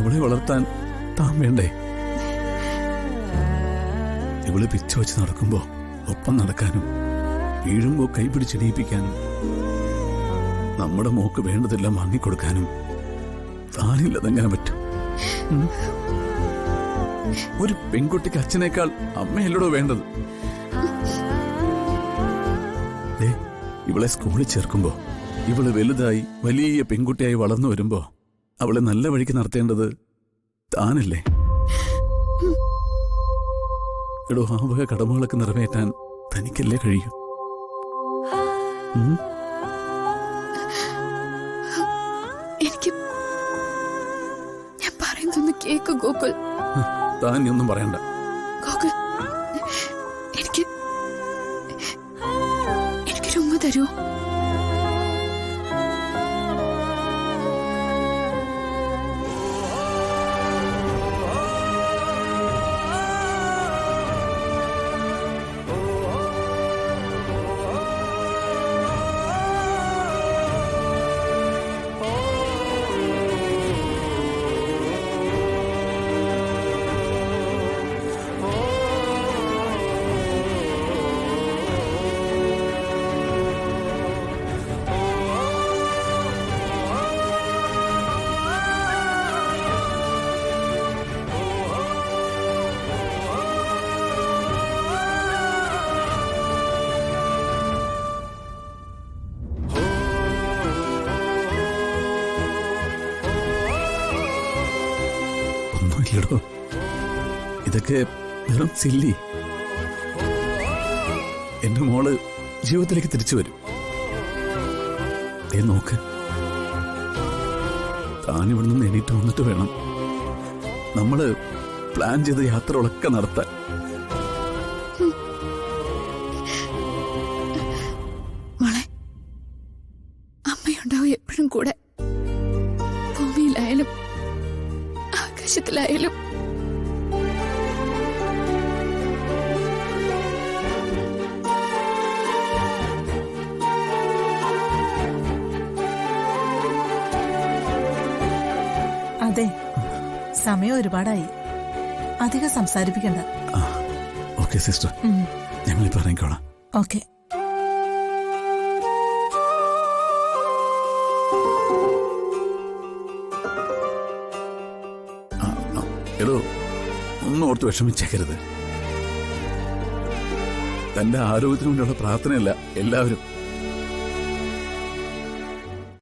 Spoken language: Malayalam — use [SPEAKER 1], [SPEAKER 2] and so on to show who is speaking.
[SPEAKER 1] അവളെ വളർത്താൻ താൻ വേണ്ടേ? ഇവള് പിച്ച വെച്ച് നടക്കുമ്പോ ഒപ്പം നടക്കാനും വീഴുമ്പോ കൈപിടിച്ചിടിയിപ്പിക്കാനും നമ്മുടെ മോക്ക് വേണ്ടതെല്ലാം വാങ്ങിക്കൊടുക്കാനും താനില്ലതെങ്ങനെ പറ്റും? ഒരു പെൺകുട്ടിക്ക് അച്ഛനേക്കാൾ അമ്മയല്ലടോ വേണ്ടത്. ഇവളെ സ്കൂളിൽ ചേർക്കുമ്പോ ഇവള് വലുതായി വലിയ പെൺകുട്ടിയായി വളർന്നു വരുമ്പോ അവളെ നല്ല വഴിക്ക് നടത്തേണ്ടത് താനല്ലേ? എടോ, ആ വക കടമകളൊക്കെ നിറവേറ്റാൻ തനിക്കല്ലേ കഴിയും?
[SPEAKER 2] എനിക്ക് ഞാൻ പറയുന്നൊന്ന് കേക്ക് ഗോകുൽ.
[SPEAKER 1] താൻ ഒന്നും പറയണ്ട
[SPEAKER 2] ഗോകുൽ. എനിക്കൊരു ഉമ്മ തരൂ.
[SPEAKER 1] ഒന്നുമില്ലടോ, ഇതൊക്കെ വെറും സില്ലി. എന്റെ മോള് ജീവിതത്തിലേക്ക് തിരിച്ചു വരും. നോക്ക്, താനിവിടെ നിന്ന് എണീറ്റ് വന്നിട്ട് വേണം നമ്മള് പ്ലാൻ ചെയ്ത യാത്രകളൊക്കെ നടത്താൻ.
[SPEAKER 2] മോളെ, അമ്മയുണ്ടാവും എപ്പോഴും കൂടെ. ഭൂമിയിലായാലും ആകാശത്തിലായാലും.
[SPEAKER 3] അതെ, സമയം ഒരുപാടായി. അധികം സംസാരിപ്പിക്കണ്ട.
[SPEAKER 1] ഓക്കെ സിസ്റ്റർ, ഞങ്ങളിപ്പോ ഇറങ്ങിക്കോളാം.
[SPEAKER 3] ഓക്കെ.
[SPEAKER 1] എടോ, ഒന്നും ഓർത്ത് വിഷമിച്ചേക്കരുത്. തന്റെ ആരോഗ്യത്തിനു വേണ്ടിയുള്ള പ്രാർത്ഥനയല്ല എല്ലാവരും.